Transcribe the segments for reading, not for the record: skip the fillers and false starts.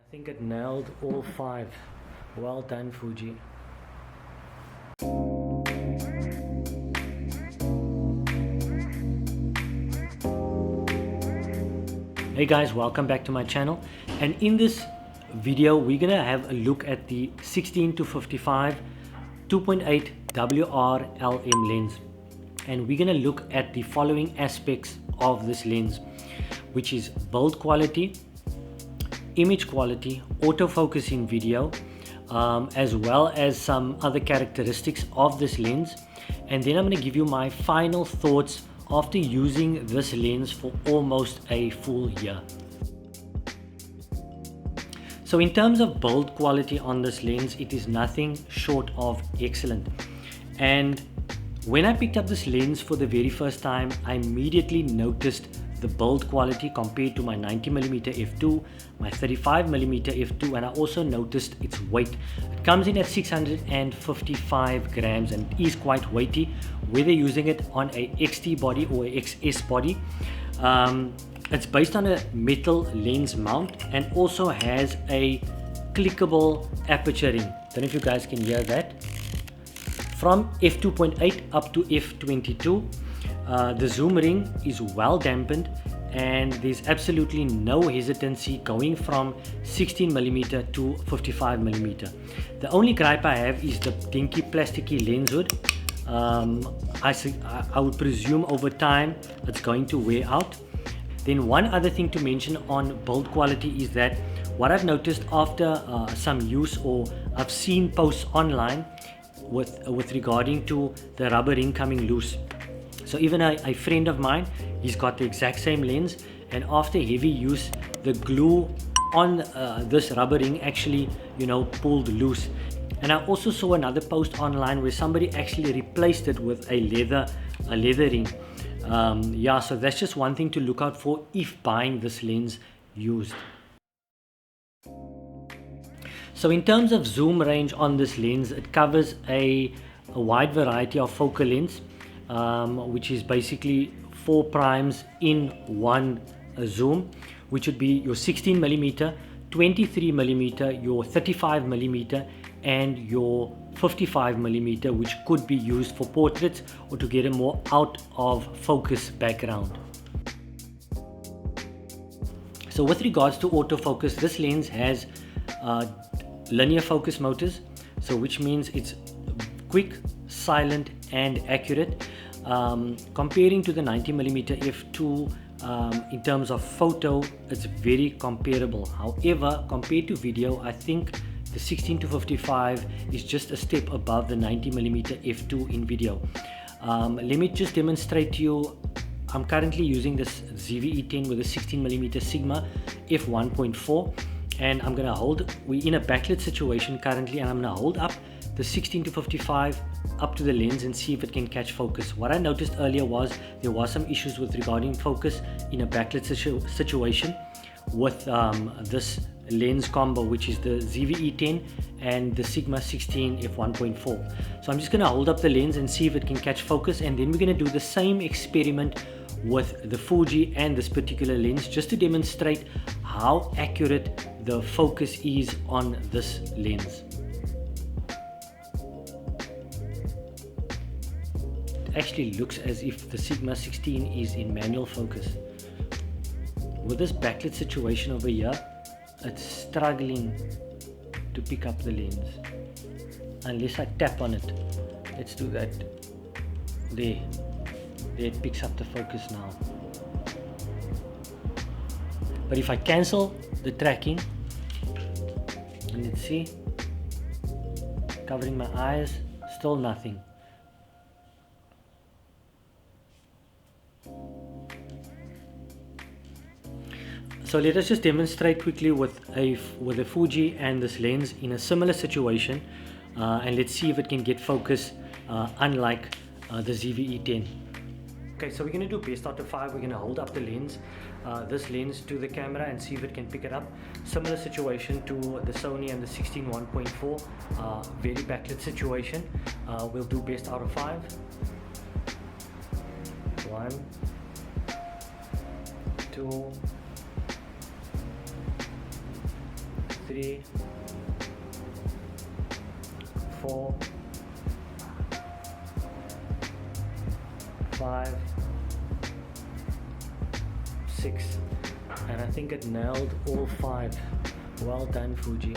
I think it nailed all 5. Well done, Fuji. Hey guys, welcome back to my channel, and in this video we're gonna have a look at the 16 to 55 2.8 WR-LM lens, and we're gonna look at the following aspects of this lens, which is build quality, image quality, autofocus in video, as well as some other characteristics of this lens. And then I'm going to give you my final thoughts after using this lens for almost a full year. So in terms of build quality on this lens, it is nothing short of excellent. And when I picked up this lens for the very first time, I immediately noticed the build quality compared to my 90mm f2, my 35mm f2, and I also noticed its weight. It comes in at 655 grams and is quite weighty, whether using it on a XT body or a XS body. It's based on a metal lens mount and also has a clickable aperture ring. Don't know if you guys can hear that. From f2.8 up to f22. The zoom ring is well dampened, and there's absolutely no hesitancy going from 16mm to 55mm. The only gripe I have is the dinky plasticky lens hood. I would presume over time it's going to wear out. Then one other thing to mention on build quality is that what I've noticed after some use, or I've seen posts online with regarding to the rubber ring coming loose. So even a friend of mine, he's got the exact same lens, and after heavy use, the glue on this rubber ring actually, pulled loose. And I also saw another post online where somebody actually replaced it with a leather ring. So that's just one thing to look out for if buying this lens used. So in terms of zoom range on this lens, it covers a wide variety of focal lengths. Which is basically 4 primes in one zoom, which would be your 16mm, 23mm, your 35mm, and your 55mm, which could be used for portraits or to get a more out of focus background. So with regards to autofocus, this lens has linear focus motors, so which means it's quick, silent, and accurate. Comparing to the 90mm f2, in terms of photo, it's very comparable. However, compared to video, I think the 16 to 55 is just a step above the 90mm f2 in video. Let me just demonstrate to you. I'm currently using this ZV-E10 with a 16mm Sigma f1.4, and I'm gonna hold. We're in a backlit situation currently, and I'm gonna hold up the 16 to 55 up to the lens and see if it can catch focus. What I noticed earlier was there was some issues with regarding focus in a backlit situation with this lens combo, which is the ZV-E10 and the Sigma 16 f1.4. So I'm just going to hold up the lens and see if it can catch focus, and then we're going to do the same experiment with the Fuji and this particular lens, just to demonstrate how accurate the focus is on this lens. Actually looks as if the Sigma 16 is in manual focus. With this backlit situation over here, it's struggling to pick up the lens unless I tap on it. Let's do that. There it picks up the focus now. But if I cancel the tracking, and let's see, covering my eyes, still nothing. So let us just demonstrate quickly with a Fuji and this lens in a similar situation, and let's see if it can get focus unlike the ZV-E10. Okay, so we're going to do best out of 5. We're going to hold up the lens, this lens to the camera, and see if it can pick it up. Similar situation to the Sony and the 16 1.4, very backlit situation. We'll do best out of 5. 1, 2, 3, 4, 5, 6, and I think it nailed all 5. Well done, Fuji.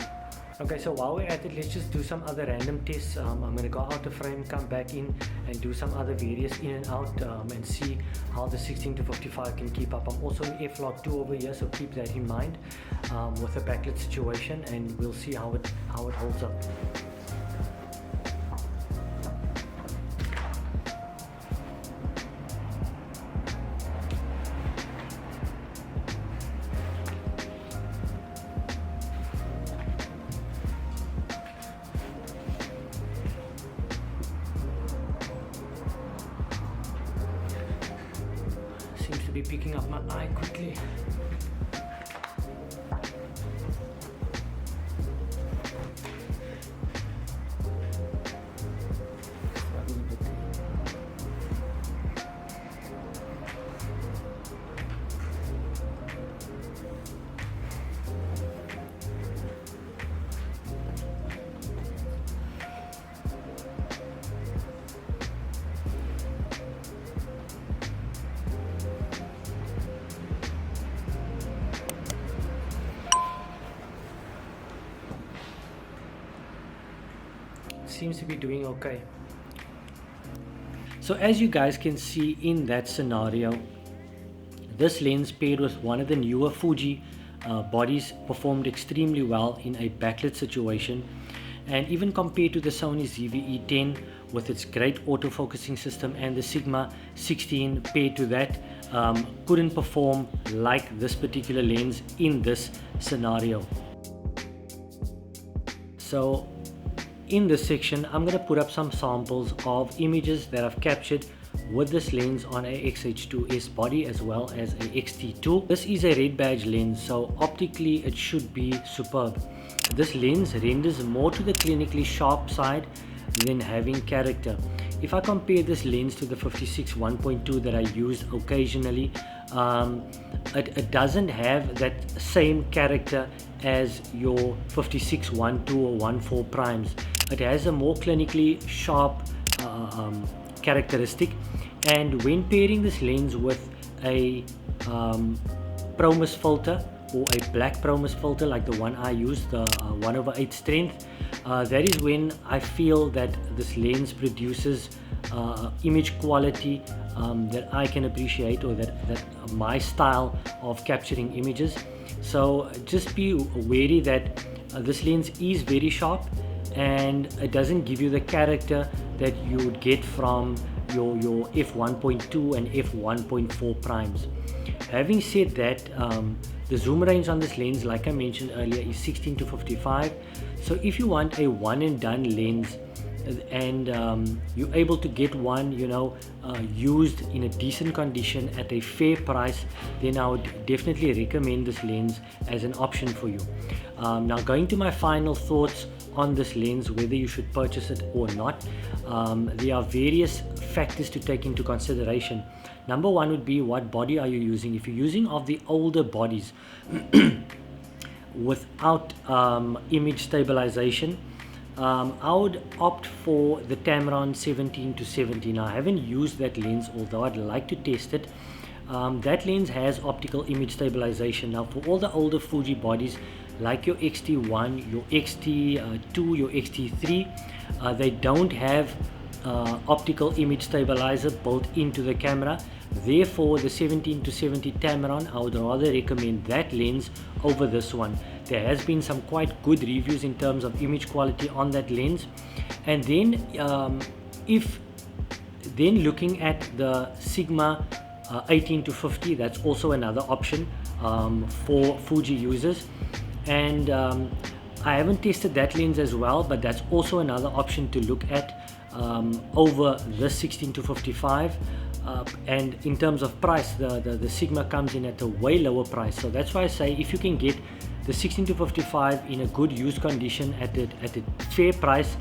Okay, so while we're at it, let's just do some other random tests. I'm going to go out of frame, come back in, and do some other various in and out, and see how the 16-55 can keep up. I'm also in f-log 2 over here, so keep that in mind with the backlit situation, and we'll see how it holds up. Seems to be picking up my eye quickly. Seems to be doing okay. So as you guys can see in that scenario, this lens paired with one of the newer Fuji bodies performed extremely well in a backlit situation, and even compared to the Sony ZV-E10 with its great autofocusing system and the Sigma 16 paired to that, couldn't perform like this particular lens in this scenario. So in this section, I'm going to put up some samples of images that I've captured with this lens on a X-H2S body as well as a X-T2. This is a red badge lens, so optically it should be superb. This lens renders more to the clinically sharp side than having character. If I compare this lens to the 56 1.2 that I use occasionally, it doesn't have that same character as your 56 1.2 or 1.4 primes. It has a more clinically sharp characteristic, and when pairing this lens with a ProMist filter or a black ProMist filter like the one I use, the 1/8 strength, that is when I feel that this lens produces image quality that I can appreciate, or that my style of capturing images. So just be wary that this lens is very sharp and it doesn't give you the character that you would get from your f1.2 and f1.4 primes. Having said that, the zoom range on this lens, like I mentioned earlier, is 16-55. So if you want a one and done lens and you're able to get one, used in a decent condition at a fair price, then I would definitely recommend this lens as an option for you. Now, going to my final thoughts on this lens, whether you should purchase it or not, there are various factors to take into consideration. Number one would be, what body are you using? If you're using of the older bodies without image stabilization, I would opt for the Tamron 17-70. Now, I haven't used that lens, although I'd like to test it. That lens has optical image stabilization. Now, for all the older Fuji bodies like your X-T1, your X-T2, your X-T3, they don't have optical image stabilizer built into the camera. Therefore, the 17-70 Tamron, I would rather recommend that lens over this one. There has been some quite good reviews in terms of image quality on that lens. And then if looking at the Sigma 18-50, that's also another option for Fuji users. And I haven't tested that lens as well, but that's also another option to look at over the 16-55. And in terms of price, the Sigma comes in at a way lower price. So that's why I say, if you can get the 16-55 in a good used condition at a fair price,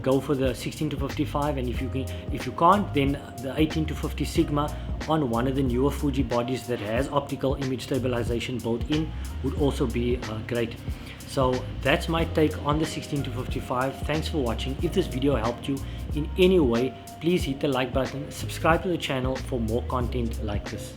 go for the 16-55. And if you can't, then the 18-50 Sigma on one of the newer Fuji bodies that has optical image stabilization built in would also be great. So that's my take on the 16-55. Thanks for watching. If this video helped you in any way, please hit the like button, subscribe to the channel for more content like this.